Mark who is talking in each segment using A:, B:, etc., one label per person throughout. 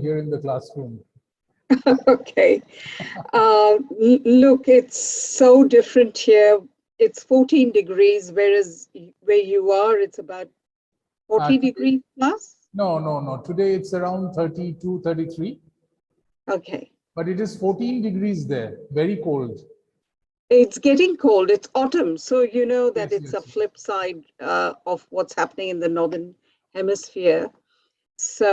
A: here in the classroom.
B: Okay. Look, it's so different here. It's 14 degrees, whereas where you are, it's about 40 degrees plus?
A: No. Today it's around 32, 33.
B: Okay.
A: But it is 14 degrees there, very cold.
B: It's getting cold. It's autumn. So you know that
A: Yes,
B: it's
A: yes,
B: a flip side of what's happening in the Northern Hemisphere. So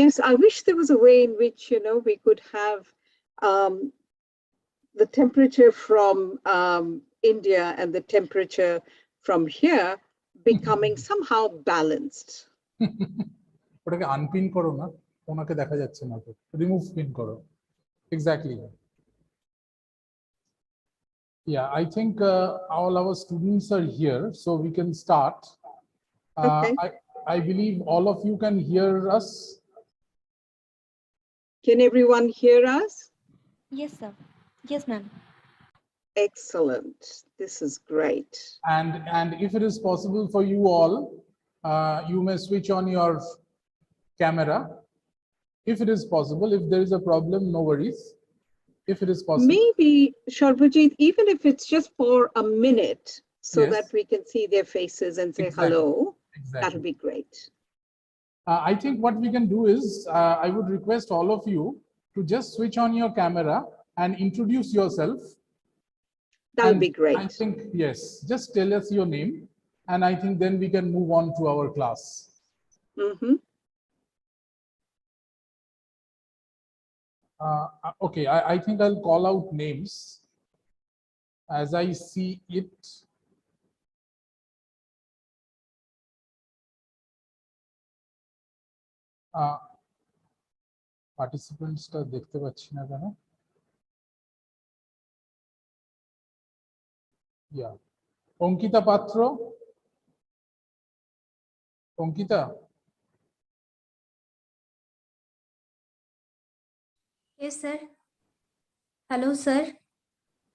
B: yes, I wish there was a way in which, you know, we could have the temperature from India and the temperature from here becoming somehow balanced.
A: ওটাকে unpin করো না, ওনাকে দেখা যাচ্ছে না তো, remove pin করো। Exactly. Yeah, I think all our students are here, so we can start.
B: Okay.
A: I believe all of you can hear us.
B: Can everyone hear us?
C: Yes, sir. Yes, ma'am.
B: Excellent. This is great.
A: And if it is possible for you all, you may switch on your camera. If it is possible, if there is a problem, no worries. If it is possible.
B: Maybe, Sharbajit, even if it's just for a minute, so
A: Yes.
B: that we can see their faces and say
A: Exactly.
B: hello,
A: Exactly.
B: that'll be great.
A: I think what we can do is, I would request all of you to just switch on your camera and introduce yourself.
B: That would be great.
A: I think, yes, just tell us your name, and I think then we can move on to our class.
B: Mm-hmm.
A: Okay, I think I'll call out names as I see it. Participants টা দেখতে পাচ্ছি না কেন? Yeah. Ankita Patro. Ankita.
C: Yes, sir. Hello, sir.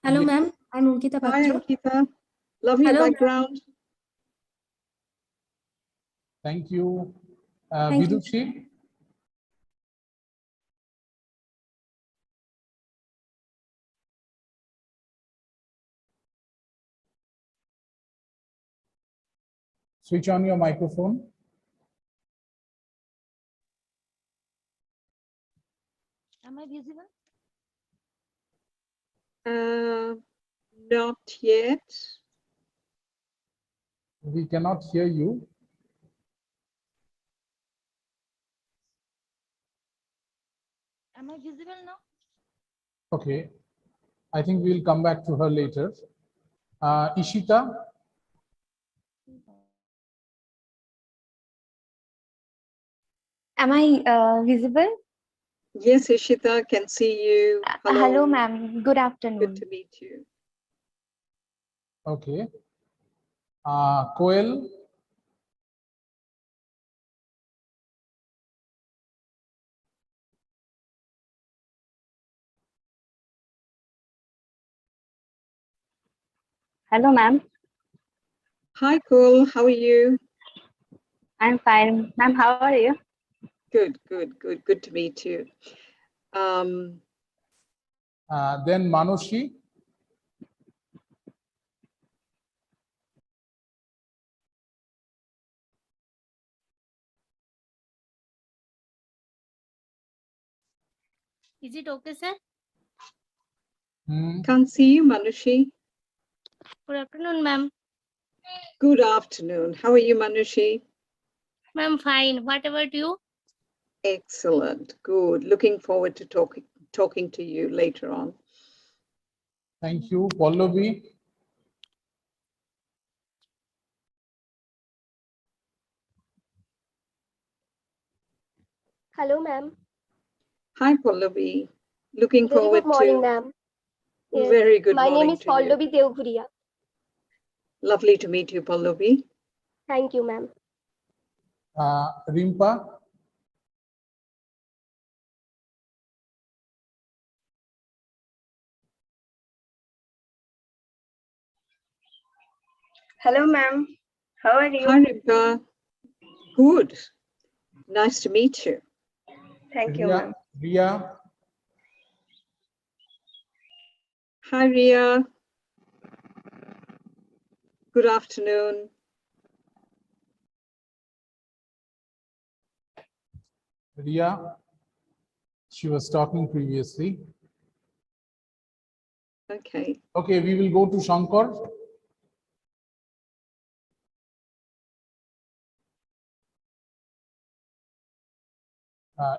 C: Hello,
A: Yes.
C: ma'am. I'm Ankita
B: Hi,
C: Patro.
B: Ankita. Love your
C: Hello, ma'am.
B: background.
A: Thank you.
C: Thank you.
A: Vidushi. Switch on your microphone.
C: Am I visible?
B: Not yet.
A: We cannot hear you.
C: Am I visible now?
A: Okay. I think we'll come back to her later. Ishita.
C: Am I visible?
B: Yes, Ishita, can see you.
C: Hello, ma'am. Good afternoon.
B: Good to meet you.
A: Okay. Koel.
C: Hello, ma'am.
B: Hi, Kul. How are you?
C: I'm fine. Ma'am, how are you?
B: Good. Good to meet you.
A: Then Manoshi.
C: Is it okay, sir?
B: Can't see you, Manushi.
C: Good afternoon, ma'am.
B: Good afternoon. How are you, Manushi?
C: Ma'am, fine. What about you?
B: Excellent. Good. Looking forward to talking to you later on.
A: Thank you. Pallavi.
D: Hello, ma'am.
B: Hi, Pallavi. Looking
D: Very
B: forward
D: good morning,
B: to.
D: ma'am. Yes.
B: Very good
D: My
B: morning
D: name is
B: to you.
D: Pallavi Devguriya.
B: Lovely to meet you, Pallavi.
D: Thank you, ma'am.
A: Rimpa.
E: Hello, ma'am. How are you?
B: Hi, Rimpa. Good. Nice to meet you.
D: Thank you,
A: Ria,
D: ma'am.
A: Ria,
B: Hi, Ria. Good afternoon.
A: Ria, she was talking previously.
B: Okay.
A: Okay, we will go to Shankar.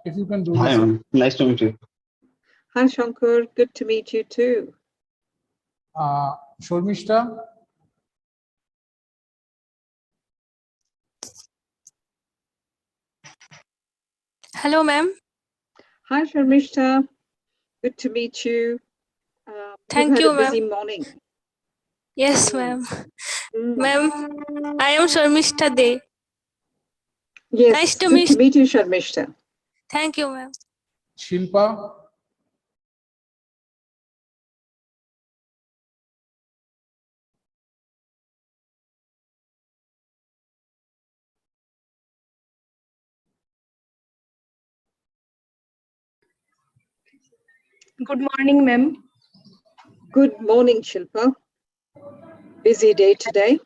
A: If you can do
E: Hi,
A: this.
E: ma'am. Nice to meet you.
B: Hi, Shankar. Good to meet you too.
A: Shormishta,
F: Hello, ma'am.
B: Hi, Sharmishta. Good to meet you. You've
F: Thank
B: had
F: you,
B: a busy
F: ma'am.
B: morning.
F: Yes,
B: Mm,
F: ma'am.
B: mm.
F: Ma'am, I am Sharmishta De.
B: Yes,
F: Nice to
B: good to
F: meet.
B: meet you, Sharmishta.
F: Thank you, ma'am.
A: Shilpa,
G: Good morning, ma'am.
B: Good morning, Shilpa. Busy day today.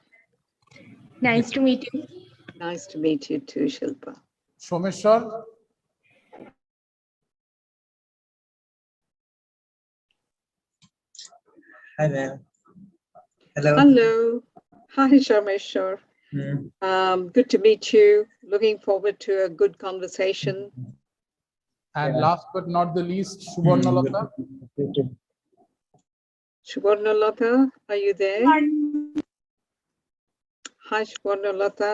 G: Nice to meet you.
B: Nice to meet you too, Shilpa.
A: Someshwar,
H: Hi, ma'am. Hello.
B: Hello. Hi, Sharmeshwar.
H: Mm.
B: Good to meet you. Looking forward to a good conversation.
A: and
H: Yeah.
A: last but not the least, Subarnalata.
B: Shubharnalata, are you there? Hi, Shubharnalata.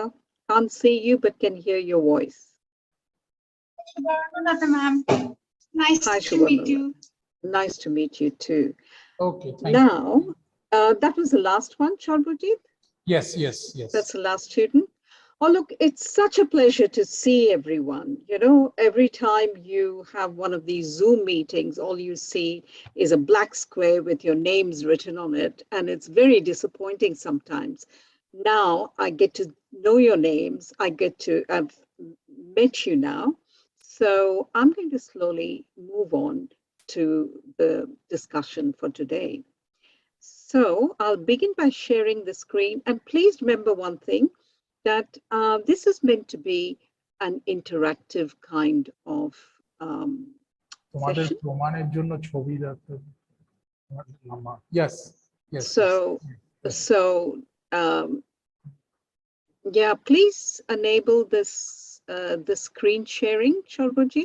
B: Can't see you, but can hear your voice.
I: Ma'am. Nice
B: Hi,
I: to meet
B: Shubharnalata.
I: you.
B: Nice to meet you too.
A: Okay, thank you.
B: Now, that was the last one, Charbujit.
A: Yes, yes, yes.
B: That's the last student. Oh, look, it's such a pleasure to see everyone. You know, every time you have one of these Zoom meetings, all you see is a black square with your names written on it. And it's very disappointing sometimes. Now I get to know your names. I've met you now. So I'm going to slowly move on to the discussion for today. So I'll begin by sharing the screen. And please remember one thing, that this is meant to be an interactive kind of
A: তোমাদের
B: session.
A: প্রমাণের জন্য ছবি রাখতে yes, yes.
B: So yeah, please enable this the screen sharing, Sharbaji.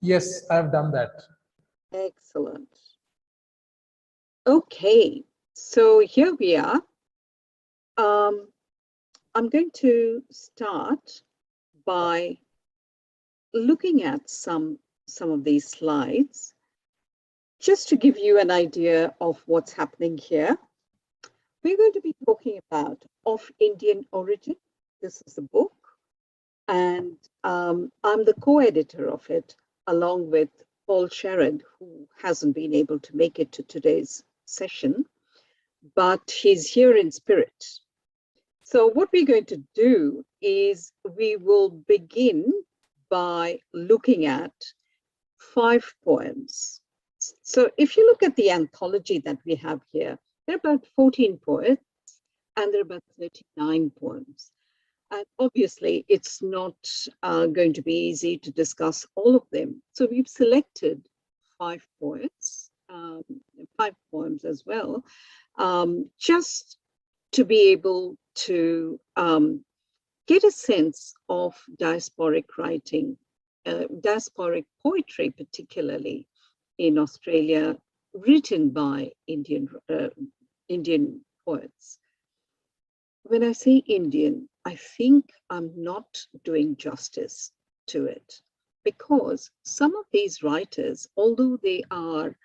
A: Yes, I've done that.
B: Excellent. Okay, so here we are. I'm going to start by looking at some of these slides, just to give you an idea of what's happening here. We're going to be talking about Of Indian Origin. This is the book, and I'm the co-editor of it, along with Paul Sherrod, who hasn't been able to make it to today's session, but he's here in spirit. So what we're going to do is we will begin by looking at 5 poems. So if you look at the anthology that we have here, there are about 14 poets and there are about 39 poems. And obviously it's not going to be easy to discuss all of them. So we've selected 5 poets, 5 poems as well, just to be able to get a sense of diasporic writing, diasporic poetry, particularly in Australia, written by Indian poets. When I say Indian, I think I'm not doing justice to it, because some of these writers, although they are,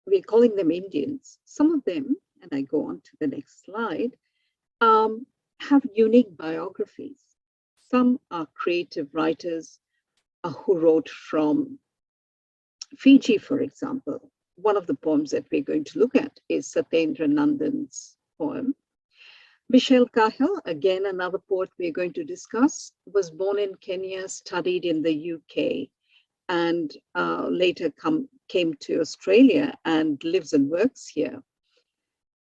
B: we're calling them Indians, some of them, and I go on to the next slide, have unique biographies. Some are creative writers who wrote from Fiji, for example, one of the poems that we're going to look at is Satyendra Nandan's poem. Michelle Cahill, again another poet we're going to discuss, was born in Kenya, studied in the UK, and later came to Australia and lives and works here.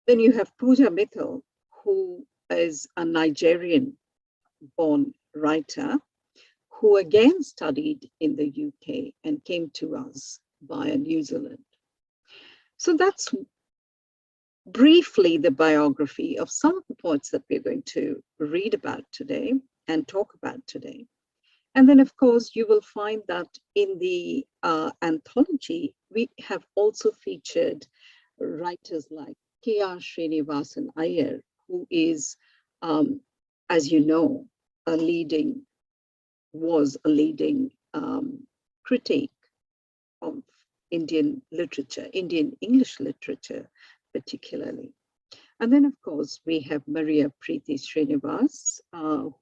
B: Then you have Pooja Mittal, who is a Nigerian-born writer, who again studied in the UK and came to us via New Zealand. So that's briefly the biography of some of the poets that we're going to read about today and talk about today. And then, of course, you will find that in the anthology, we have also featured writers like K.R. Srinivasan Iyer, who is, as you know, was a leading critique of Indian literature, Indian English literature particularly. And then, of course, we have Maria Preeti Srinivas, who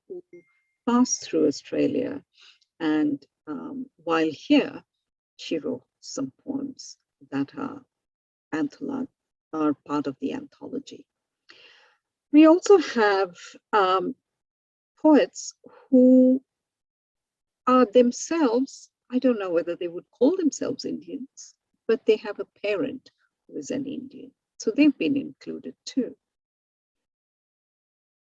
B: passed through Australia, and while here, she wrote some poems that are part of the anthology. We also have poets who are themselves, I don't know whether they would call themselves Indians, but they have a parent who is an Indian. So they've been included too.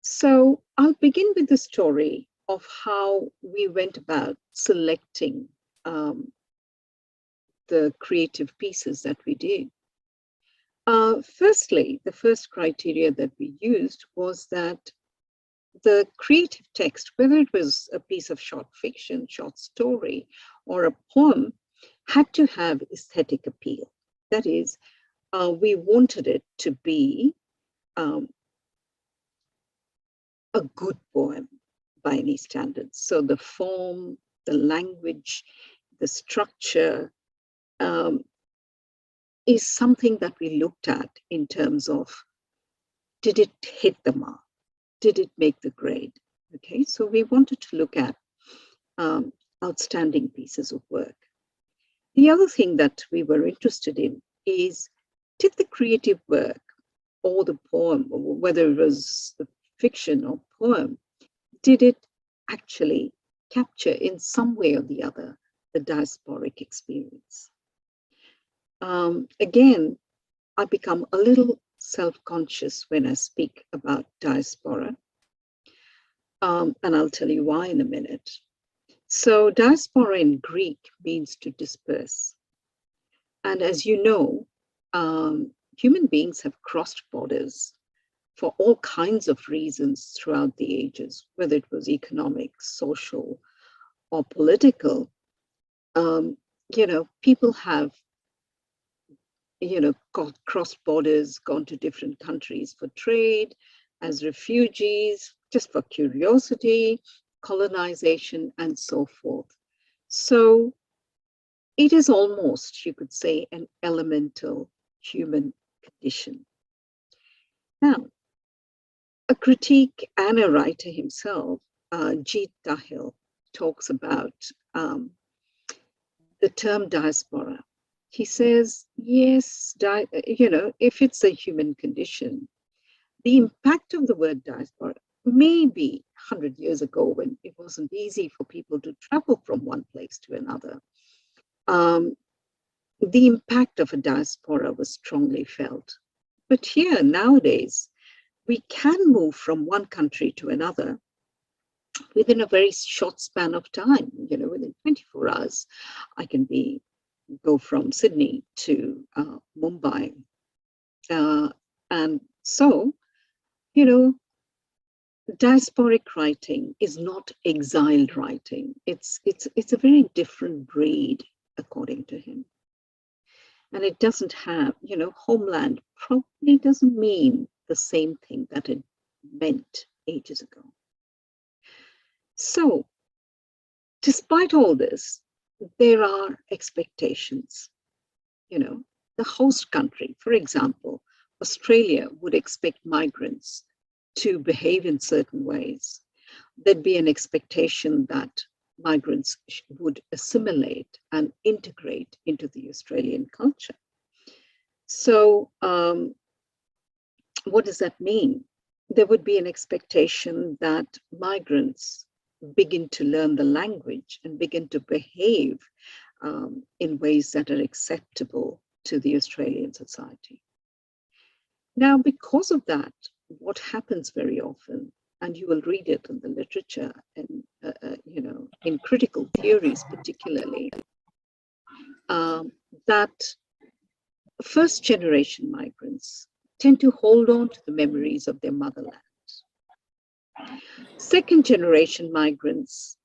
B: So I'll begin with the story of how we went about selecting the creative pieces that we did. Firstly, the first criteria that we used was that the creative text, whether it was a piece of short fiction, short story, or a poem, had to have aesthetic appeal. That is, we wanted it to be a good poem by any standards. So the form, the language, the structure is something that we looked at in terms of, did it hit the mark? Did it make the grade? Okay, so we wanted to look at outstanding pieces of work. The other thing that we were interested in is, did the creative work or the poem, or whether it was the fiction or poem, did it actually capture in some way or the other the diasporic experience? Again, I become a little self-conscious when I speak about diaspora, and I'll tell you why in a minute. So diaspora in Greek means to disperse. And as you know, human beings have crossed borders for all kinds of reasons throughout the ages, whether it was economic, social, or political. People have crossed borders, gone to different countries for trade, as refugees, just for curiosity, colonization, and so forth. So it is almost, you could say, an elemental human condition. Now, a critique and a writer himself, Jeet Dahil, talks about the term diaspora. He says, yes, if it's a human condition, the impact of the word diaspora, maybe 100 years ago when it wasn't easy for people to travel from one place to another, the impact of a diaspora was strongly felt. But here, nowadays, we can move from one country to another within a very short span of time. Within 24 hours, I can go from Sydney to Mumbai. And so, diasporic writing is not exiled writing. It's a very different breed, according to him. And it doesn't have, homeland probably doesn't mean the same thing that it meant ages ago. So, despite all this, there are expectations. The host country, for example, Australia would expect migrants to behave in certain ways. There'd be an expectation that migrants would assimilate and integrate into the Australian culture. So what does that mean? There would be an expectation that migrants begin to learn the language and begin to behave in ways that are acceptable to the Australian society. Now, because of that, what happens very often, and you will read it in the literature and in critical theories particularly, that first generation migrants tend to hold on to the memories of their motherland. Second generation migrants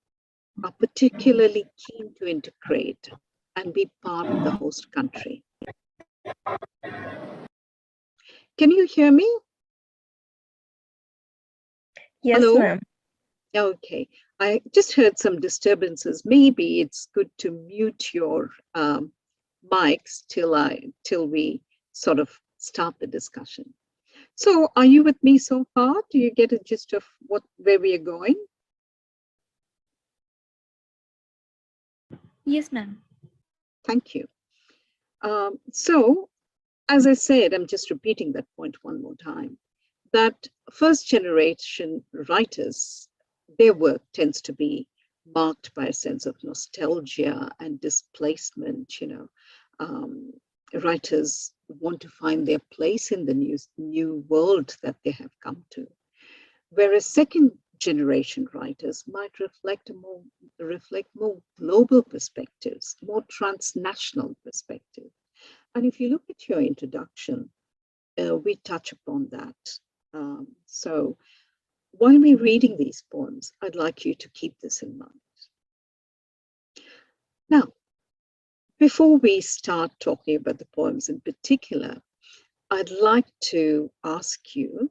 B: are particularly keen to integrate and be part of the host country. Can you hear me?
G: Yes,
B: Hello?
G: ma'am.
B: Okay, I just heard some disturbances. Maybe it's good to mute your mics till we sort of start the discussion. So are you with me so far? Do you get a gist of where we are going?
G: Yes, ma'am.
B: Thank you. So, as I said, I'm just repeating that point one more time, that first generation writers, their work tends to be marked by a sense of nostalgia and displacement. Writers want to find their place in the new world that they have come to. Whereas second generation writers might reflect more global perspectives, more transnational perspectives. And if you look at your introduction, we touch upon that. So while we're reading these poems, I'd like you to keep this in mind. Now, before we start talking about the poems in particular, I'd like to ask you,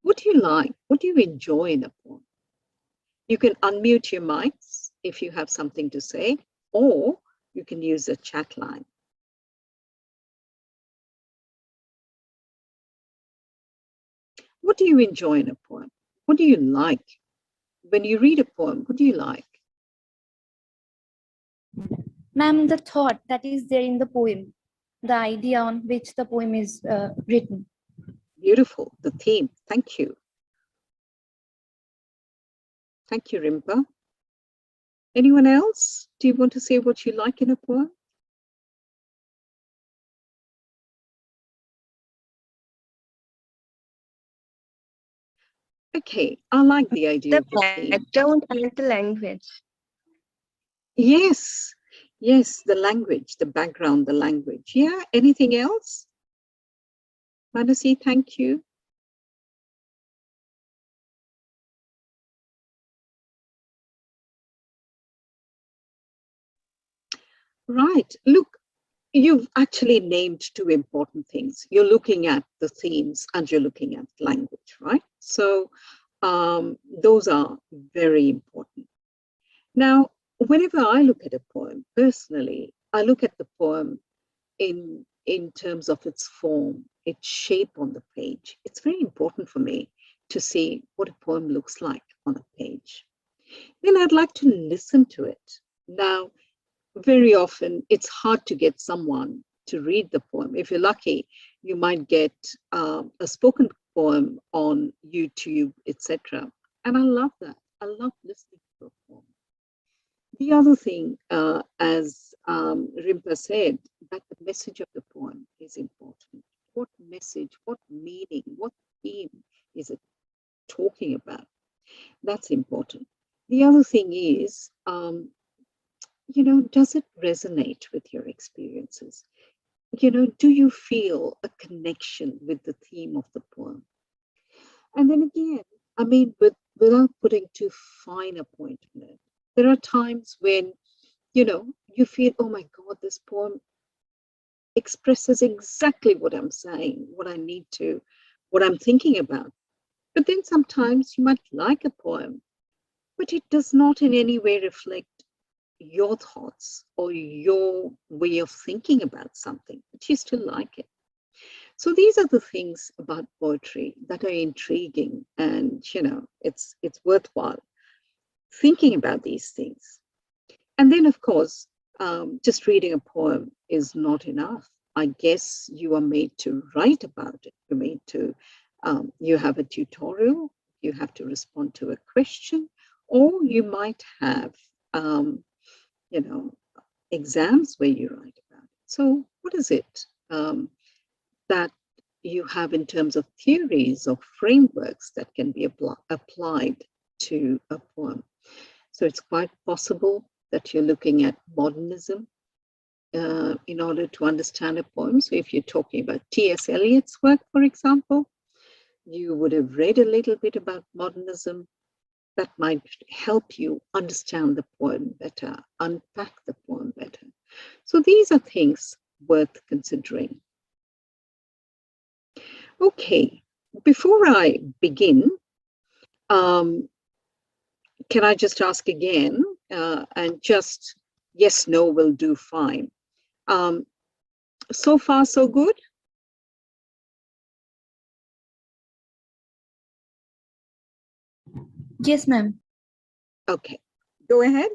B: what do you like? What do you enjoy in a poem? You can unmute your mics if you have something to say, or you can use a chat line. What do you enjoy in a poem? What do you like? When you read a poem, what do you like?
G: Ma'am, the thought that is there in the poem, the idea on which the poem is written.
B: Beautiful, the theme. Thank you. Thank you, Rimpa. Anyone else? Do you want to say what you like in a poem? Okay, I like the idea of the theme.
D: Background and the language.
B: Yes, yes, the language, the background, the language. Yeah, anything else? Manasi, thank you. Right, look, you've actually named two important things. You're looking at the themes and you're looking at language, right? So those are very important. Now, whenever I look at a poem, personally, I look at the poem in terms of its form, its shape on the page. It's very important for me to see what a poem looks like on a page. Then I'd like to listen to it. Now, very often it's hard to get someone to read the poem. If you're lucky, you might get a spoken poem on YouTube, etc. And I love that. I love listening to a poem. The other thing, as Rimpa said, that the message of the poem is important. What message, what meaning, what theme is it talking about? That's important. The other thing is, does it resonate with your experiences? Do you feel a connection with the theme of the poem? And then again, I mean, without putting too fine a point on it, there are times when, you feel, oh my God, this poem expresses exactly what I'm saying, what I need to, what I'm thinking about. But then sometimes you might like a poem, but it does not in any way reflect your thoughts or your way of thinking about something, but you still like it. So these are the things about poetry that are intriguing, and it's worthwhile thinking about these things. And then, of course, just reading a poem is not enough. I guess you are made to write about it. You're made to, you have a tutorial, you have to respond to a question, or you might have, you know, exams where you write about it. So what is it that you have in terms of theories or frameworks that can be applied to a poem? So it's quite possible that you're looking at modernism in order to understand a poem. So if you're talking about T.S. Eliot's work, for example, you would have read a little bit about modernism. That might help you understand the poem better, unpack the poem better. So these are things worth considering. Okay, before I begin, can I just ask again, and just yes, no will do fine. So far, so good?
G: Yes, ma'am.
B: Okay, go ahead.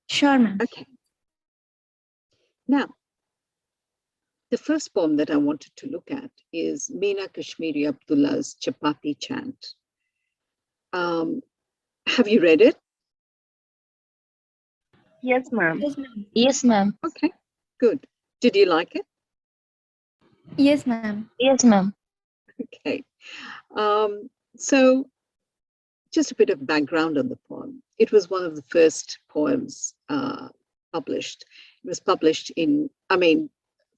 G: Sure, ma'am.
B: Okay. Now, the first poem that I wanted to look at is Meena Kashmiri Abdullah's Chapati Chant. Have you read it?
D: Yes, ma'am.
G: Yes, ma'am.
D: Yes, ma'am.
B: Okay, good. Did you like it?
G: Yes, ma'am.
D: Yes, ma'am.
B: Okay. So just a bit of background on the poem. It was one of the first poems published. It was published in,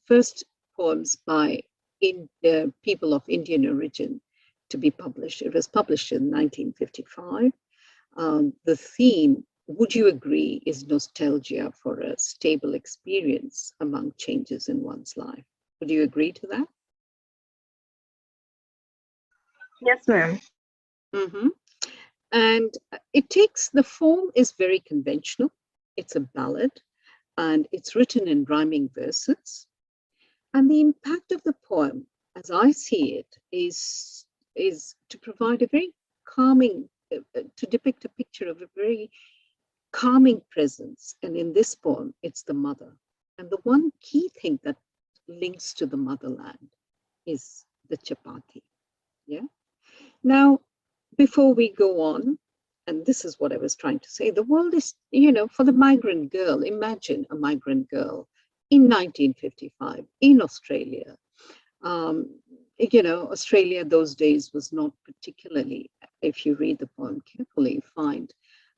B: first poems by people of Indian origin to be published. It was published in 1955. The theme, would you agree, is nostalgia for a stable experience among changes in one's life. Would you agree to that?
D: Yes, ma'am.
B: Mm-hmm. And it takes, the form is very conventional. It's a ballad and it's written in rhyming verses. And the impact of the poem, as I see it, is to provide a very calming, to depict a picture of a very calming presence. And in this poem, it's the mother. And the one key thing that links to the motherland is the chapati. Yeah. Now, before we go on, and this is what I was trying to say, the world is, for the migrant girl, imagine a migrant girl in 1955 in Australia. Australia those days was not particularly, if you read the poem carefully, find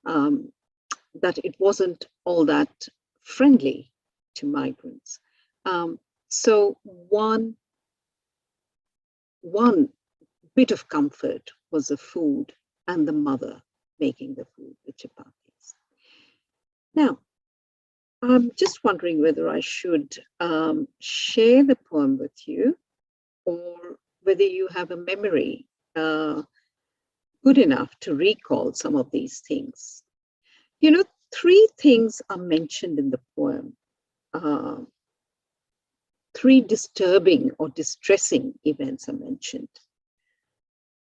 B: that it wasn't all that friendly to migrants. So one bit of comfort was the food and the mother making the food, the chapatis. Now, I'm just wondering whether I should share the poem with you, or whether you have a memory good enough to recall some of these things. Three things are mentioned in the poem. Three disturbing or distressing events are mentioned.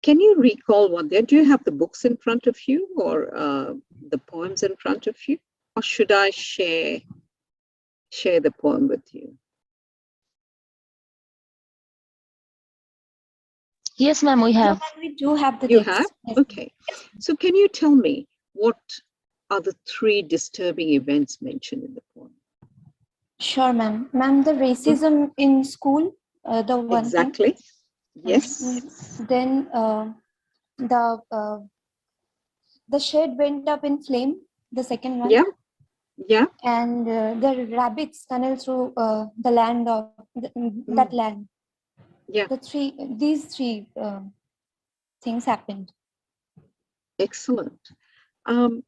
B: Can you recall what they are? Do you have the books in front of you, or the poems in front of you? Or should I share the poem with you?
D: Yes, ma'am, we have.
G: We do have the
B: You
G: text.
B: have?
G: Yes.
B: Okay. So can you tell me what are the three disturbing events mentioned in the poem?
G: Sure, ma'am. Ma'am, the racism in school, the one
B: Exactly.
G: thing.
B: Yes.
G: Then the shed went up in flame, the second one.
B: Yeah. Yeah.
G: And the rabbits tunnel through the land of that land.
B: Yeah.
G: These three things happened.
B: Excellent. And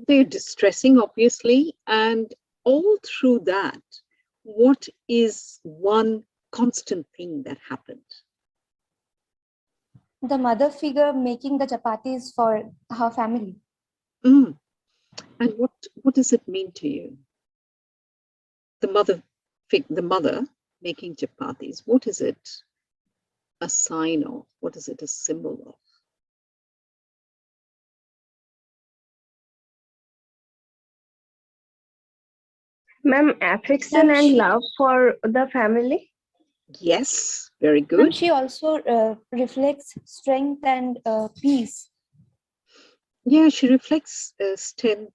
B: they're distressing, obviously. And all through that, what is one constant thing that happened?
G: The mother figure making the chapatis for her family.
B: And what does it mean to you? The mother making chapatis, what is it a sign of? What is it a symbol of?
D: Ma'am, affection
G: Ma'am,
D: and
G: she-
D: love for the family.
B: Yes, very
G: Ma'am,
B: good.
G: she also reflects strength and peace.
B: Yeah, she reflects strength,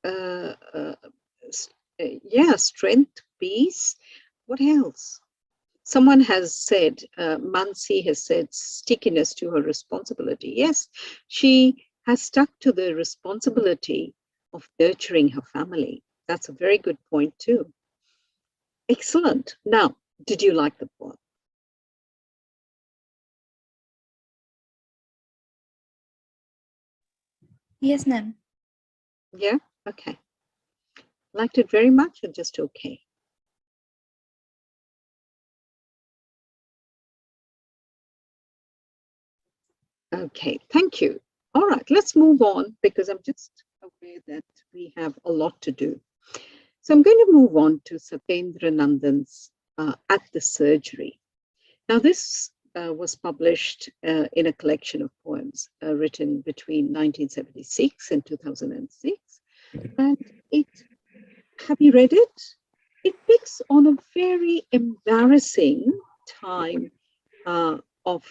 B: yeah, strength, peace. What else? Someone has said, Mansi has said, stickiness to her responsibility. Yes, she has stuck to the responsibility of nurturing her family. That's a very good point too. Excellent. Now, did you like the poem?
G: Yes, ma'am.
B: Yeah? Okay. Liked it very much or just okay? Okay, thank you. All right, let's move on because I'm just aware that we have a lot to do. So I'm going to move on to Satyendra Nandan's At the Surgery. Now, this was published in a collection of poems written between 1976 and 2006. And have you read it? It picks on a very embarrassing time of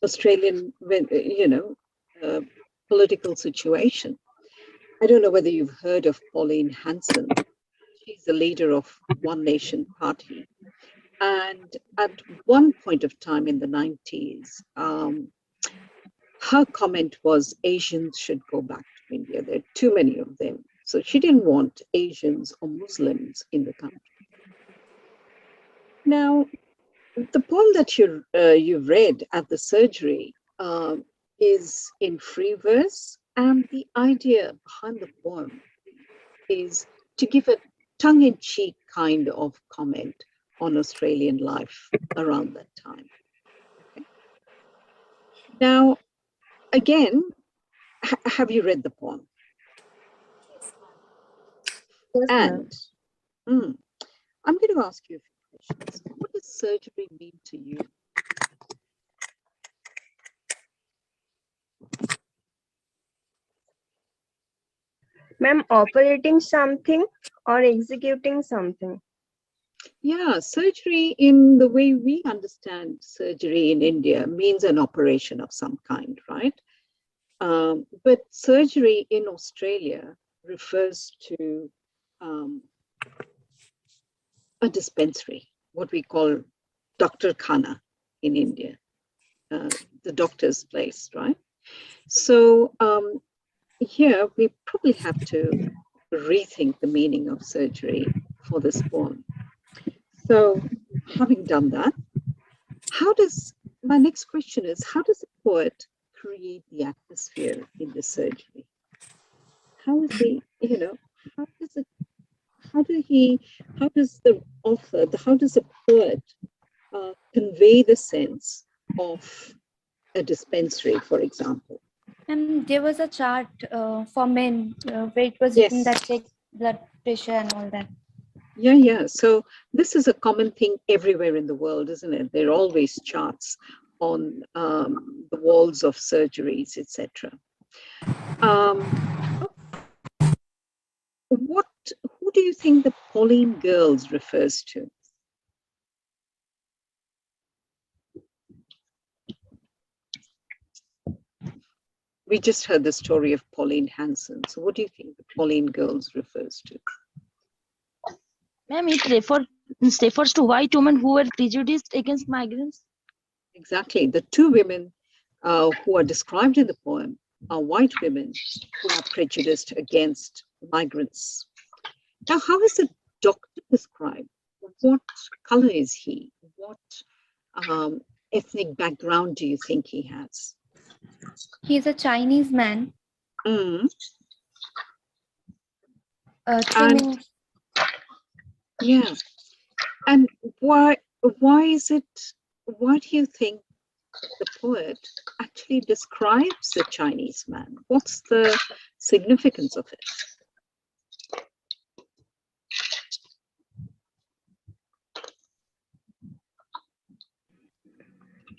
B: Australian, political situation. I don't know whether you've heard of Pauline Hanson. She's the leader of One Nation Party. And at one point of time in the 90s, her comment was Asians should go back to India. There are too many of them. So she didn't want Asians or Muslims in the country. Now, the poem that you read at the surgery is in free verse, and the idea behind the poem is to give a tongue-in-cheek kind of comment on Australian life around that time. Okay. Now, again, have you read the poem?
D: Yes,
B: And I'm going to ask you a few questions. What does surgery mean to you?
D: ma'am, operating something or executing something.
B: Yeah, surgery in the way we understand surgery in India means an operation of some kind, right? But surgery in Australia refers to a dispensary, what we call Dr. Khana in India, the doctor's place, right? So here we probably have to rethink the meaning of surgery for this poem. So having done that, my next question is, how does a poet create the atmosphere in the surgery? How is he, how does the author, how does a poet convey the sense of a dispensary, for example?
G: And there was a chart for men where it was written that check blood pressure and all that.
B: Yeah. So this is a common thing everywhere in the world, isn't it? There are always charts on the walls of surgeries, etc. Who do you think the Pauline Girls refers to? We just heard the story of Pauline Hanson. So what do you think the Pauline Girls refers to?
D: Ma'am, it refers to white women who were prejudiced against migrants.
B: Exactly. The two women who are described in the poem are white women who are prejudiced against migrants. Now, how is the doctor described? What color is he? What ethnic background do you think he has?
G: He is a Chinese man.
B: Yeah. And why do you think the poet actually describes the Chinese man? What's the significance of it?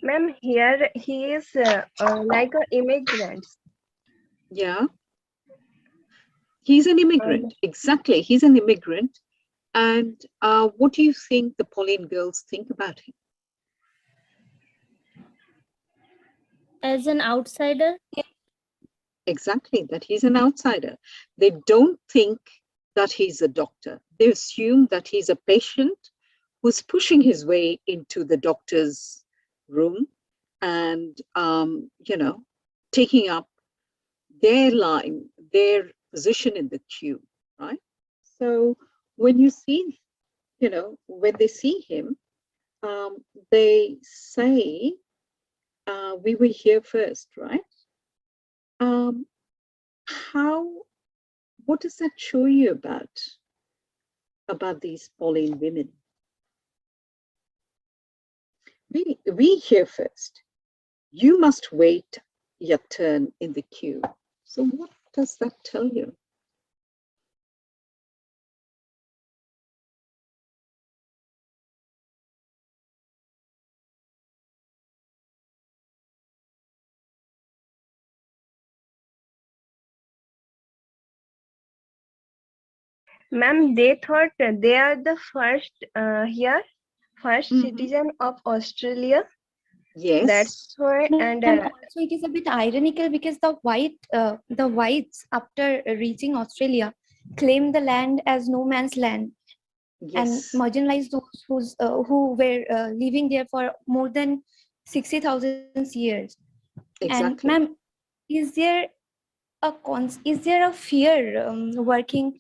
D: Ma'am, here he is like an immigrant.
B: Yeah. He's an immigrant. Exactly. He's an immigrant. And what do you think the Pauline girls think about him?
C: As an outsider?
B: Exactly, that he's an outsider. They don't think that he's a doctor. They assume that he's a patient who's pushing his way into the doctor's room and, you know, taking up their line, their position in the queue, right? So when you see, you know, when they see him, they say, we were here first, right? What does that show you about these Pauline women? We here first. You must wait your turn in the queue. So what does that tell you?
E: Ma'am, they thought they are the first citizen of Australia.
B: Yes.
E: That's why, and
G: also it is a bit ironical because the whites after reaching Australia claimed the land as no man's land.
B: Yes.
G: And marginalized those who were living there for more than 60,000 years.
B: Exactly.
G: And ma'am, is there a fear working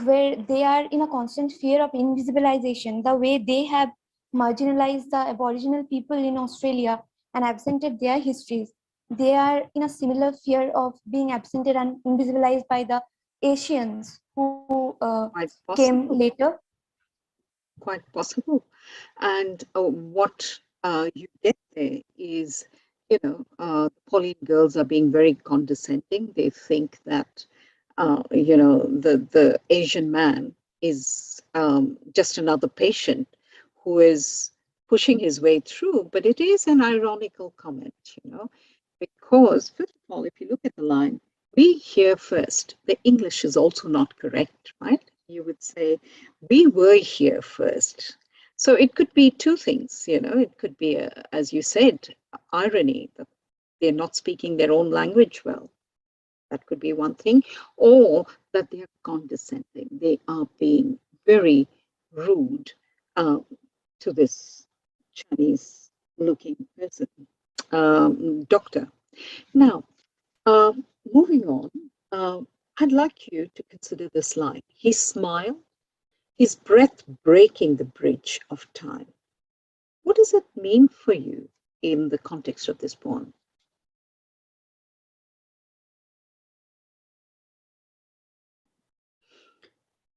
G: where they are in a constant fear of invisibilization, the way they have marginalized the Aboriginal people in Australia and absented their histories? They are in a similar fear of being absented and invisibilized by the Asians who came later.
B: Quite possible. And what you get there is, you know, Pauline girls are being very condescending. They think that, you know, the Asian man is just another patient who is pushing his way through. But it is an ironical comment, you know, because first of all, if you look at the line, we here first, the English is also not correct, right? You would say, we were here first. So it could be two things, you know, it could be, as you said, irony, that they're not speaking their own language well. That could be one thing, or that they are condescending. They are being very rude to this Chinese-looking person, doctor. Now, moving on, I'd like you to consider this line. His smile, his breath breaking the bridge of time. What does it mean for you in the context of this poem?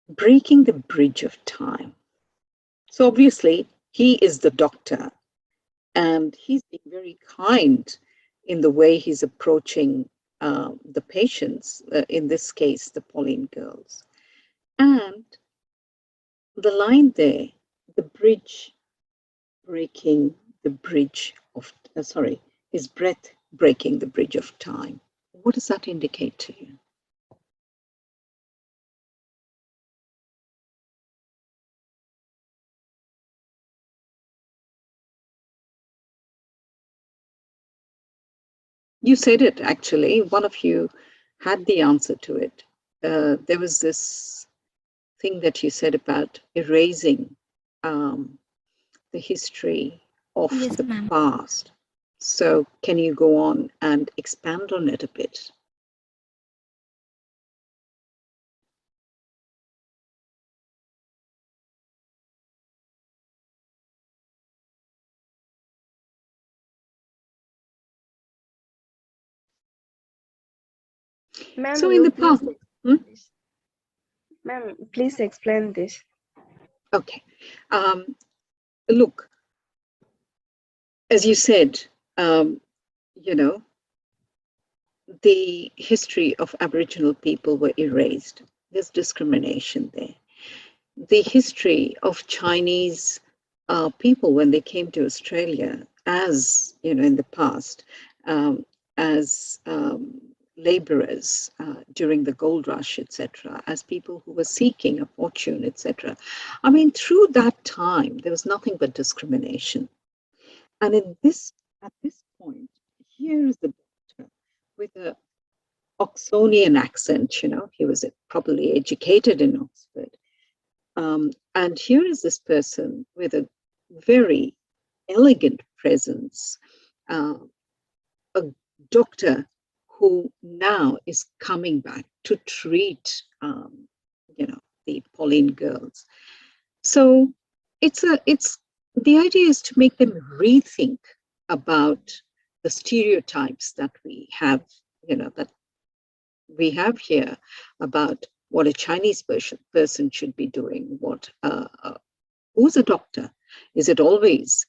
B: Breaking the bridge of time. So obviously, he is the doctor, and he's being very kind in the way he's approaching the patients, in this case, the Pauline girls. And the line there, the bridge breaking the bridge of, his breath breaking the bridge of time. What does that indicate to you? You said it, actually. One of you had the answer to it. There was this thing that you said about erasing the history of the past. So can you go on and expand on it a bit?
E: Ma'am,
B: so in the past,
E: Ma'am, please explain this.
B: Okay. Look, as you said, you know, the history of Aboriginal people were erased. There's discrimination there. The history of Chinese people when they came to Australia, as you know, in the past, as laborers during the gold rush, etc., as people who were seeking a fortune, etc. I mean, through that time, there was nothing but discrimination. And at this point, here is the doctor with a Oxonian accent, you know, he was probably educated in Oxford. And here is this person with a very elegant presence, a doctor who now is coming back to treat, you know, the Pauline girls. So the idea is to make them rethink about the stereotypes that we have, you know, that we have here about what a Chinese person should be doing, what who's a doctor? Is it always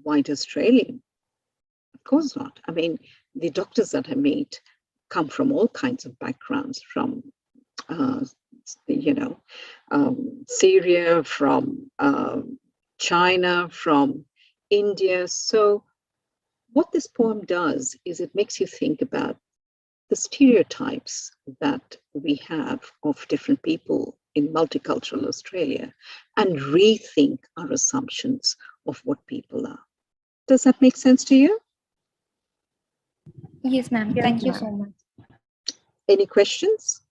B: white Australian? Of course not. I mean, the doctors that I meet come from all kinds of backgrounds, from you know, Syria, from China, from India. So what this poem does is it makes you think about the stereotypes that we have of different people in multicultural Australia and rethink our assumptions of what people are. Does that make sense to you?
G: Yes, ma'am.
E: Yes,
G: Thank you
E: ma'am.
G: so much.
B: Any questions?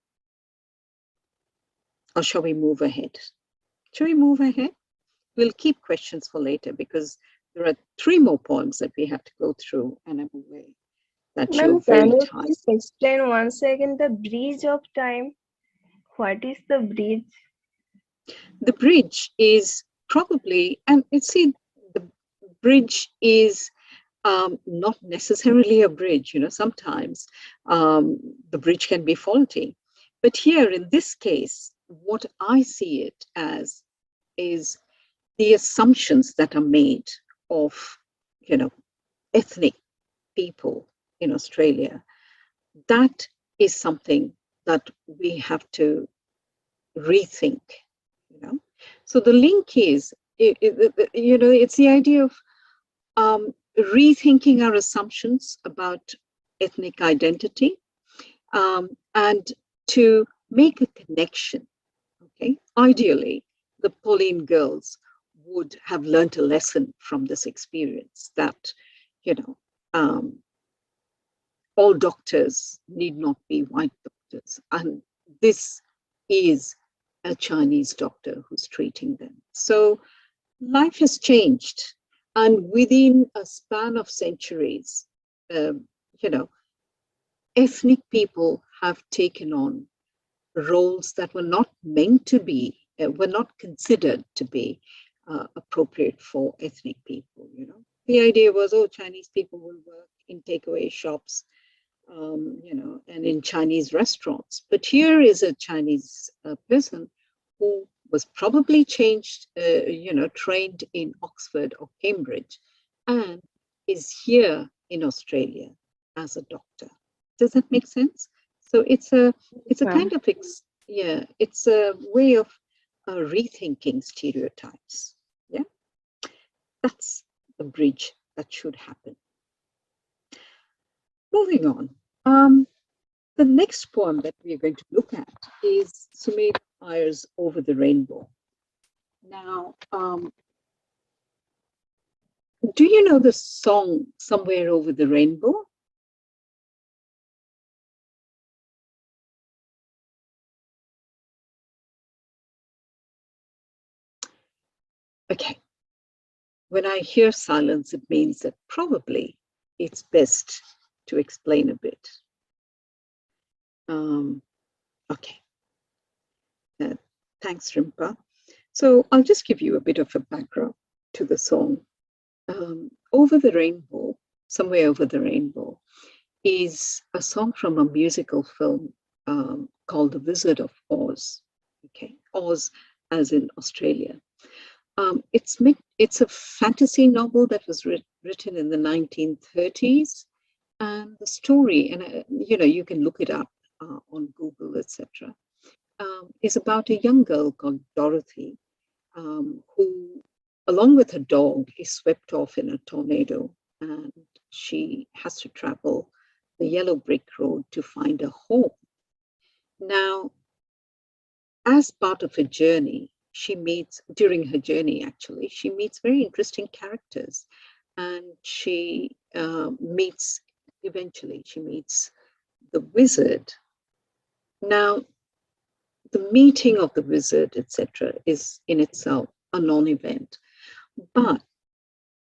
B: Or shall we move ahead? Shall we move ahead? We'll keep questions for later because there are 3 more poems that we have to go through, and I'm aware that
E: Ma'am,
B: you're very
E: can you
B: tired.
E: please explain once again the bridge of time? What is the bridge?
B: The bridge is probably, and see, the bridge is not necessarily a bridge. You know, sometimes the bridge can be faulty. But here in this case, what I see it as is the assumptions that are made of, you know, ethnic people in Australia. That is something that we have to rethink, you know. So the link is, you know, it's the idea of rethinking our assumptions about ethnic identity, and to make a connection. Okay, ideally, the Pauline girls would have learned a lesson from this experience that, you know, all doctors need not be white doctors, and this is a Chinese doctor who's treating them. So life has changed, and within a span of centuries, you know, ethnic people have taken on roles that were not meant to be, were not considered to be appropriate for ethnic people. You know, the idea was, oh, Chinese people will work in takeaway shops, you know, and in Chinese restaurants. But here is a Chinese person who was probably you know, trained in Oxford or Cambridge, and is here in Australia as a doctor. Does that make sense? So it's a kind of yeah, it's a way of rethinking stereotypes. Yeah, that's the bridge that should happen. Moving on. The next poem that we are going to look at is Sumit Iyer's Over the Rainbow. Now, do you know the song Somewhere Over the Rainbow? Okay. When I hear silence, it means that probably it's best to explain a bit. Okay. Thanks, Rimpa. So I'll just give you a bit of a background to the song. Over the Rainbow, Somewhere Over the Rainbow, is a song from a musical film called The Wizard of Oz. Okay, Oz as in Australia. It's a fantasy novel that was written in the 1930s, and the story, and you know, you can look it up on Google, etc., is about a young girl called Dorothy, who, along with her dog, is swept off in a tornado, and she has to travel the yellow brick road to find a home. Now, as part of a journey, during her journey actually, she meets very interesting characters, and she eventually she meets the wizard. Now, the meeting of the wizard, etc., is in itself a non-event. But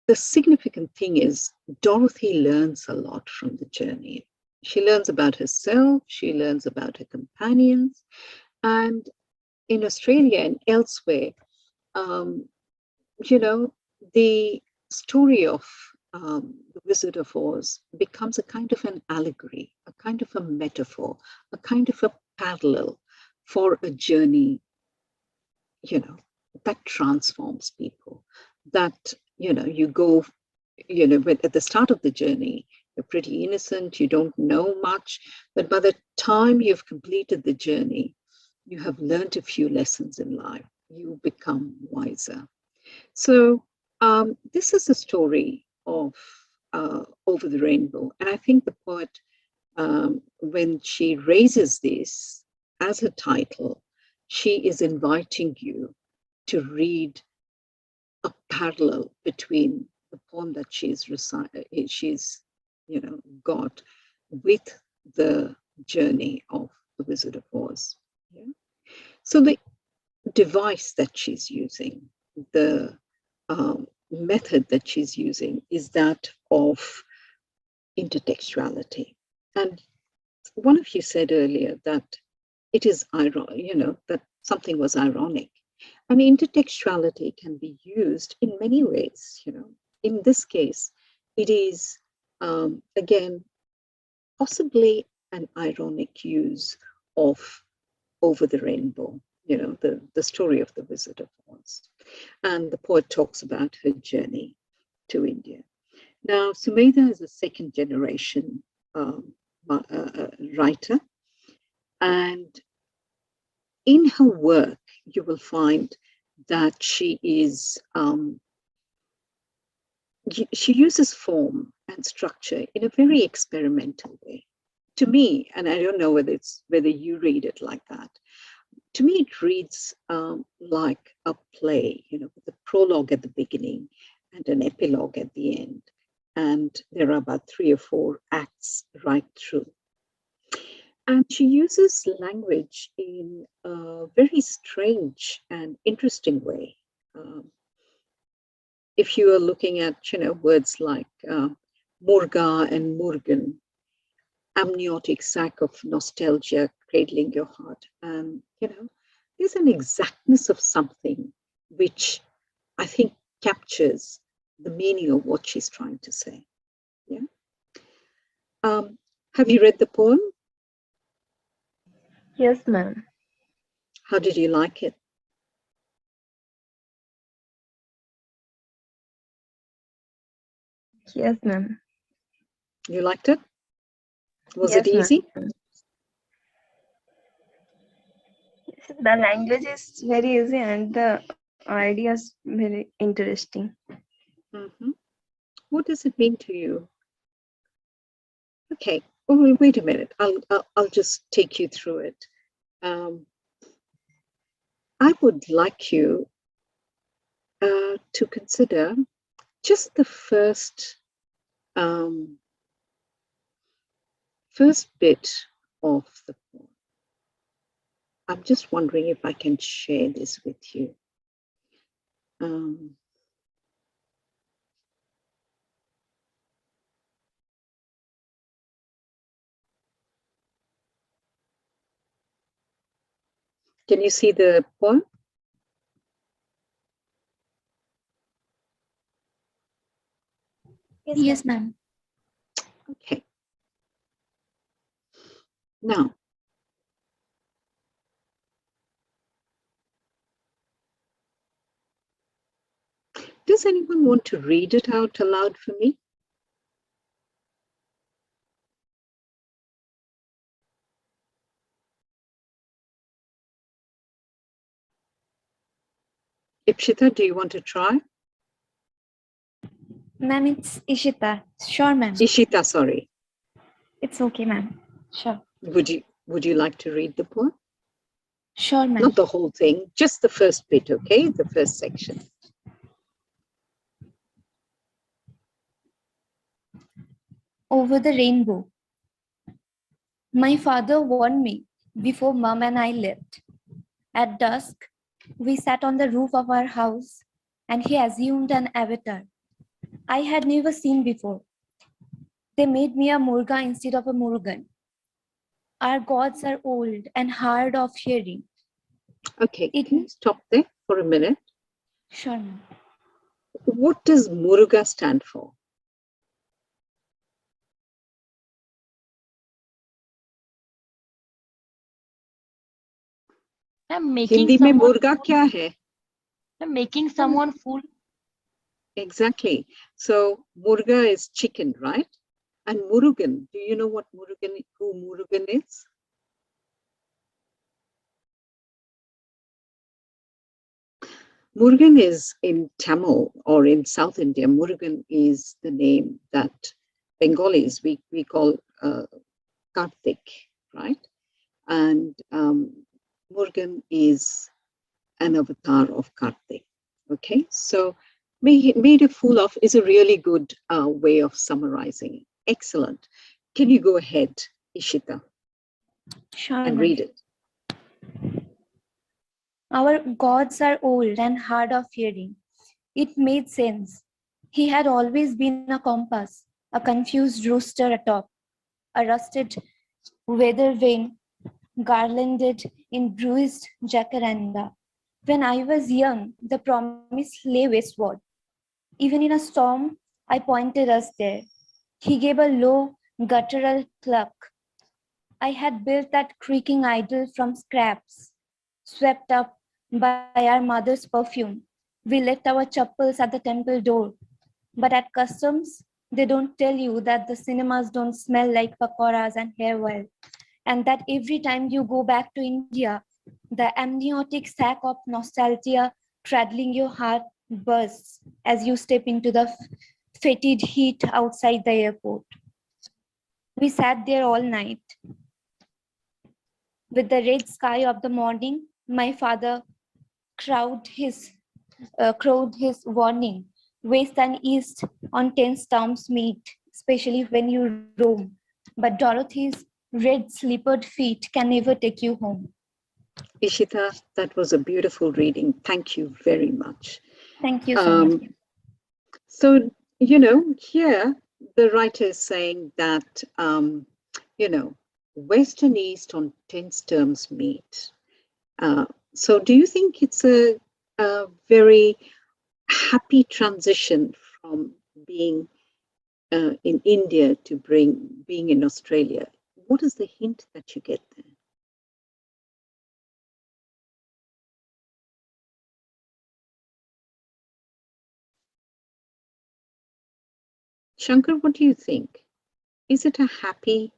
B: the significant thing is Dorothy learns a lot from the journey. She learns about herself, she learns about her companions, and in Australia and elsewhere, the story of the Wizard of Oz becomes a kind of an allegory, a kind of a metaphor, a kind of a parallel for a journey, that transforms people. That, you go, at the start of the journey, you're pretty innocent, you don't know much, but by the time you've completed the journey, you have learned a few lessons in life. You become wiser. So this is a story of Over the Rainbow. And I think the poet, when she raises this as a title, she is inviting you to read a parallel between the poem that she's got with the journey of the Wizard of Oz. Yeah? So the device that she's using, the method that she's using, is that of intertextuality. And one of you said earlier that it is ironic, that something was ironic. And intertextuality can be used in many ways. In this case, it is again possibly an ironic use of Over the Rainbow, the story of the Wizard of Oz. And the poet talks about her journey to India. Now, Sumedha is a second generation writer, and in her work, you will find that she uses form and structure in a very experimental way. To me, and I don't know whether you read it like that, to me it reads like a play, with a prologue at the beginning and an epilogue at the end. And there are about 3 or 4 acts right through. And she uses language in a very strange and interesting way. If you are looking at, words like Murga and Murgan, amniotic sac of nostalgia cradling your heart, and there's an exactness of something which I think captures the meaning of what she's trying to say. Yeah. Have you read the poem?
E: Yes, ma'am.
B: How did you like it?
E: Yes, ma'am.
B: You liked it? Was
E: Yes,
B: it easy?
E: ma'am. The language is very easy and the ideas very interesting.
B: Mm-hmm. What does it mean to you? Okay. Oh, wait a minute. I'll just take you through it. I would like you to consider just the first bit of the poem. I'm just wondering if I can share this with you. Can you see the poem?
G: Yes, ma'am.
B: Okay. Now, does anyone want to read it out aloud for me? Ipshita, do you want to try?
G: Ma'am, it's Ishita. Sure, ma'am.
B: Ishita, sorry.
G: It's okay, ma'am. Sure.
B: Would you like to read the poem?
G: Sure, ma'am.
B: Not the whole thing, just the first bit, okay? The first section.
G: Over the rainbow. My father warned me before Mom and I left. At dusk, we sat on the roof of our house and he assumed an avatar I had never seen before. They made me a Murga instead of a Murugan. Our gods are old and hard of hearing.
B: Okay, can you stop there for a minute?
G: Sure, ma'am.
B: What does Muruga stand for? Hindi में मुर्गा क्या है?
D: Making someone fool.
B: Exactly. So Murga is chicken, right? And Murugan, do you know what Murugan, who Murugan is? Murugan is in Tamil or in South India. Murugan is the name that Bengalis, we call Karthik, right? And Murugan is an avatar of Karthik. Okay, so made a fool of is a really good way of summarizing it. Excellent. Can you go ahead, Ishita, and read it?
G: Our gods are old and hard of hearing. It made sense. He had always been a compass, a confused rooster atop, a rusted weather vane garlanded in bruised jacaranda. When I was young, the promise lay westward. Even in a storm, I pointed us there. He gave a low, guttural cluck. I had built that creaking idol from scraps, swept up by our mother's perfume. We left our chappals at the temple door. But at customs, they don't tell you that the cinemas don't smell like pakoras and hair oil, and that every time you go back to India, the amniotic sac of nostalgia straddling your heart bursts as you step into the fetid heat outside the airport. We sat there all night. With the red sky of the morning, my father crowed his warning. West and east on 10 stumps meet, especially when you roam. But Dorothy's red slippered feet can never take you home.
B: Ishita, that was a beautiful reading. Thank you very much.
G: Thank you so much.
B: So, you know, here the writer is saying that, you know, West and East on 10 terms meet. So do you think it's a very happy transition from being in India to being in Australia? What is the hint that you get there? Shankar, what do you think? Is it a happy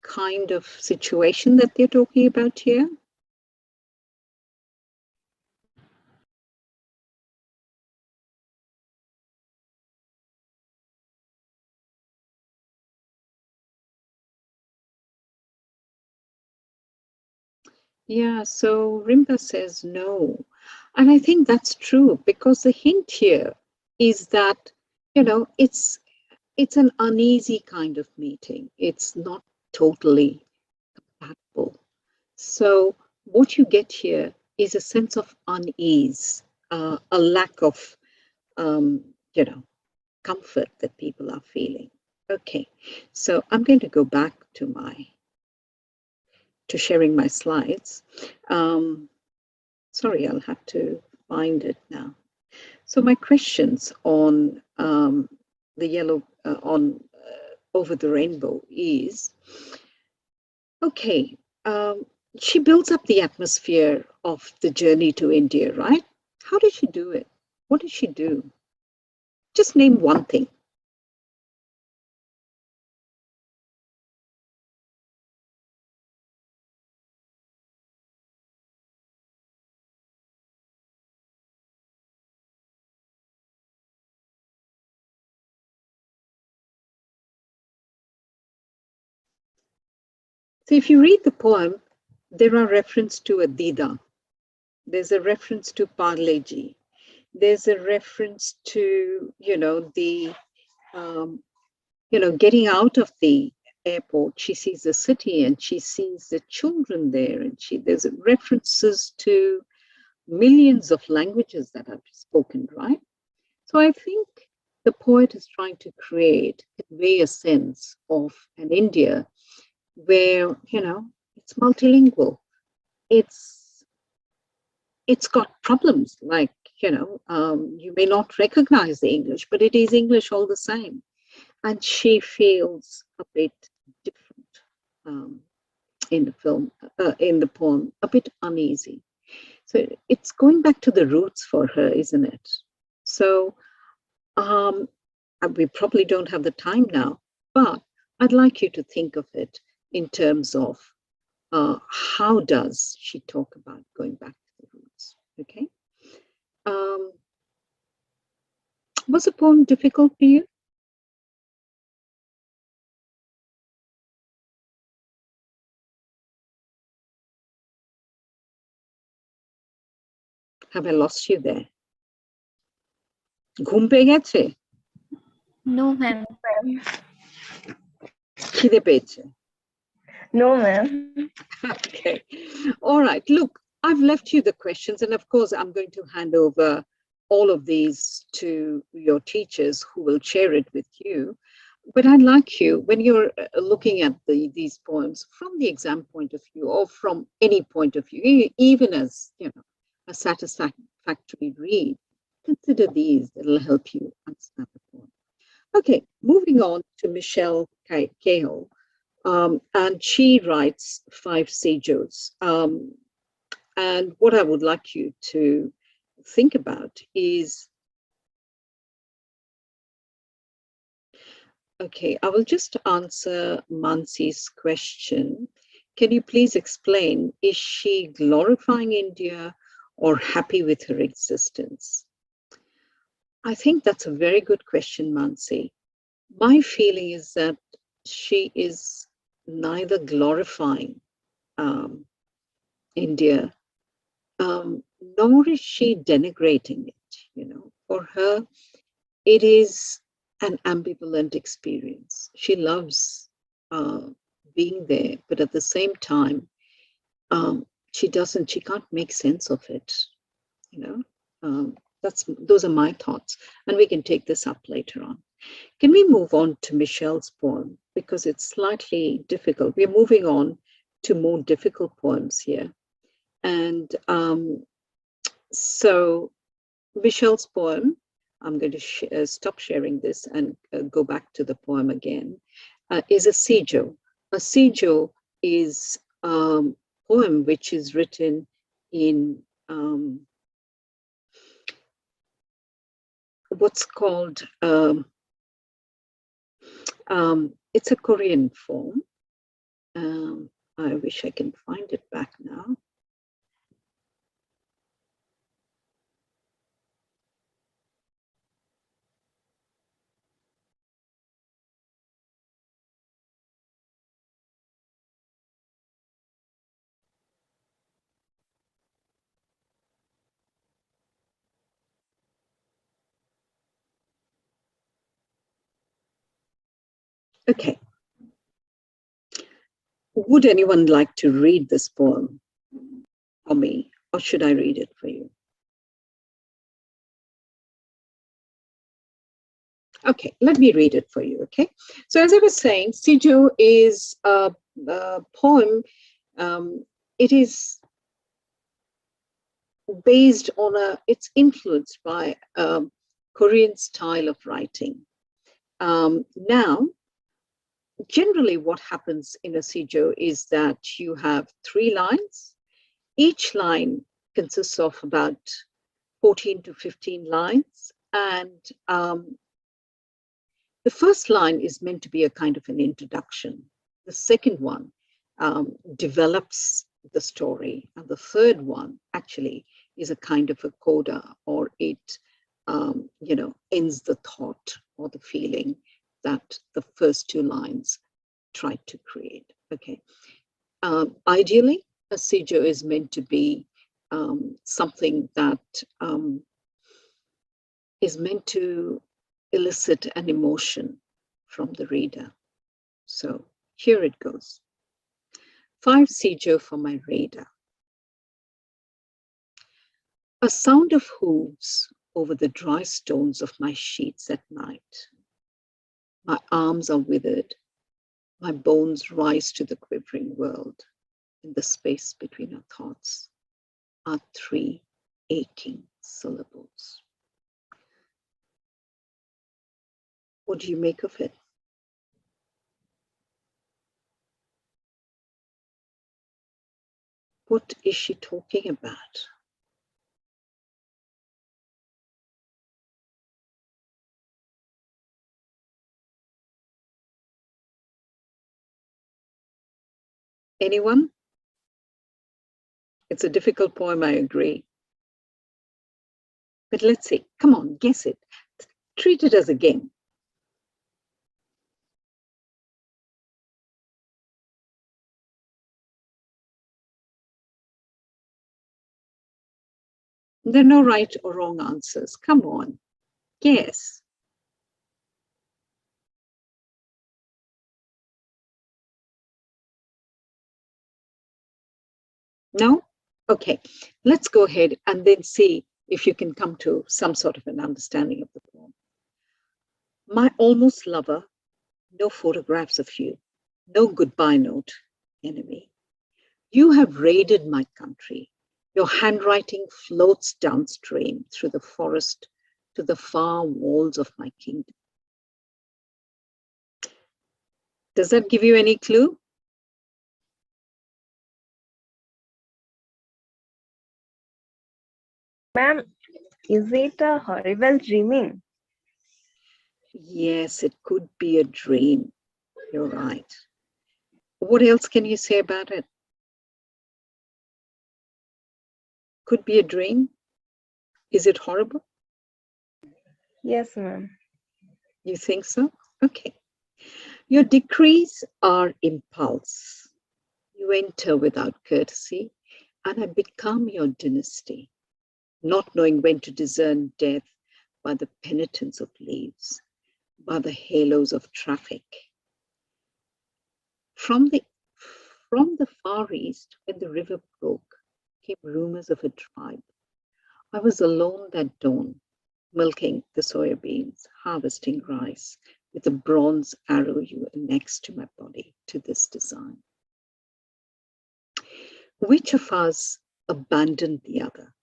B: kind of situation that they're talking about here? Yeah, so Rimba says no. And I think that's true because the hint here is that, you know, it's an uneasy kind of meeting. It's not totally compatible. So what you get here is a sense of unease, a lack of, you know, comfort that people are feeling. Okay, so I'm going to go back to sharing my slides. Sorry, I'll have to find it now. So my questions on the yellow, over the rainbow is, okay, she builds up the atmosphere of the journey to India, right? How did she do it? What did she do? Just name one thing. So if you read the poem, there are references to a Dida. There's a reference to Parleji. There's a reference to, the, getting out of the airport. She sees the city and she sees the children there. And there's references to millions of languages that are spoken, right? So I think the poet is trying to convey a sense of an India where, it's multilingual. It's got problems like, you may not recognize the English, but it is English all the same. And she feels a bit different in the poem, a bit uneasy. So it's going back to the roots for her, isn't it? So we probably don't have the time now, but I'd like you to think of it in terms of how does she talk about going back to the roots, okay? Was the poem difficult for you? Have I lost you there? ঘুম পেয়ে গেছে?
G: No, ma'am.
B: খিদে পেয়েছে?
E: No, ma'am.
B: Okay. All right. Look, I've left you the questions, and of course, I'm going to hand over all of these to your teachers who will share it with you. But I'd like you, when you're looking at these poems from the exam point of view or from any point of view, even as, a satisfactory read, consider these that will help you understand the poem. Okay, moving on to Michelle Cahill. And she writes 5 Sijos. And what I would like you to think about is, okay, I will just answer Mansi's question. Can you please explain, is she glorifying India or happy with her existence? I think that's a very good question, Mansi. My feeling is that she is neither glorifying India, nor is she denigrating it. For her, it is an ambivalent experience. She loves being there, but at the same time, she can't make sense of it. Those are my thoughts, and we can take this up later on. Can we move on to Michelle's poem, because it's slightly difficult. We're moving on to more difficult poems here. And so Michelle's poem, I'm going to stop sharing this and go back to the poem again, is a Sijo. A Sijo is a poem which is written in what's called, it's a Korean form. I wish I can find it back now. Okay. Would anyone like to read this poem for me, or should I read it for you? Okay, let me read it for you, okay? So as I was saying, Sijo is a poem. It is based on it's influenced by a Korean style of writing. Now, generally what happens in a Sijo is that you have 3 lines. Each line consists of about 14 to 15 lines. And the first line is meant to be a kind of an introduction. The second one develops the story. And the third one actually is a kind of a coda, or it, ends the thought or the feeling that the first 2 lines tried to create. Okay. Ideally, a Sijo is meant to be something that is meant to elicit an emotion from the reader. So here it goes. 5 Sijo for my reader. A sound of hooves over the dry stones of my sheets at night. My arms are withered. My bones rise to the quivering world. In the space between our thoughts are 3 aching syllables. What do you make of it? What is she talking about? Anyone? It's a difficult poem, I agree. But let's see, come on, guess it. Treat it as a game. There are no right or wrong answers. Come on, guess. No? Okay, let's go ahead and then see if you can come to some sort of an understanding of the poem. My almost lover, no photographs of you, no goodbye note, enemy. You have raided my country. Your handwriting floats downstream through the forest to the far walls of my kingdom. Does that give you any clue?
E: Ma'am, is it a horrible dreaming?
B: Yes, it could be a dream. You're right. What else can you say about it? Could be a dream. Is it horrible?
E: Yes, ma'am.
B: You think so? Okay. Your decrees are impulse. You enter without courtesy, and I become your dynasty, not knowing when to discern death by the penitence of leaves, by the halos of traffic. From the Far East, when the river broke, came rumors of a tribe. I was alone that dawn, milking the soya beans, harvesting rice, with a bronze arrow you annexed to my body to this design. Which of us abandoned the other?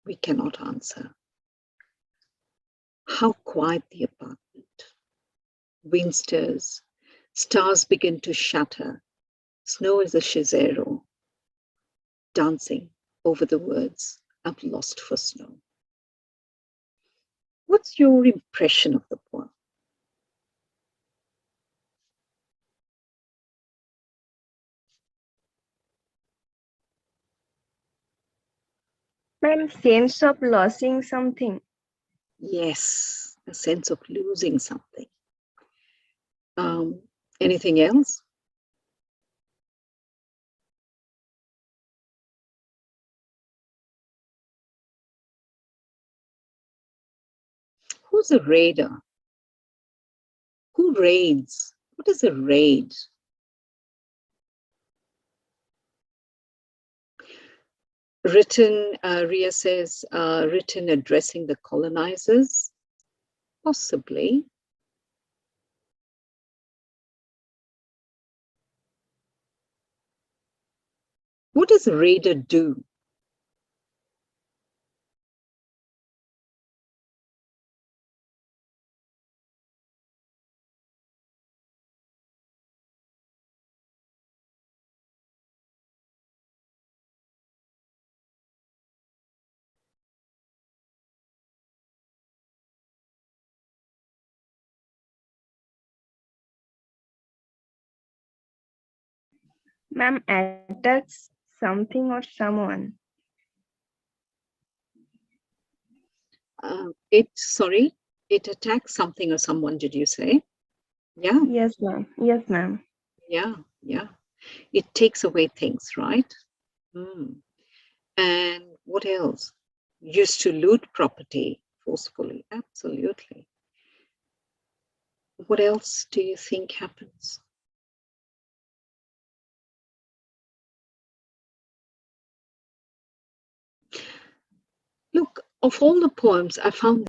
B: We cannot answer. How quiet the apartment. Wind stirs, stars begin to shatter. Snow is a shizero, dancing over the words I've lost for snow. What's your impression of the poem?
E: Ma'am, sense of losing something.
B: Yes, a sense of losing something. Anything else? Who's a raider? Who raids? What is a raid? Written, Ria says, written addressing the colonizers? Possibly. What does a raider do?
E: Ma'am, attacks something or someone.
B: It attacks something or someone, did you say? Yeah.
E: Yes, ma'am. Yes, ma'am.
B: Yeah, yeah. It takes away things, right? And what else? Used to loot property forcefully. Absolutely. What else do you think happens? Look, of all the poems, I found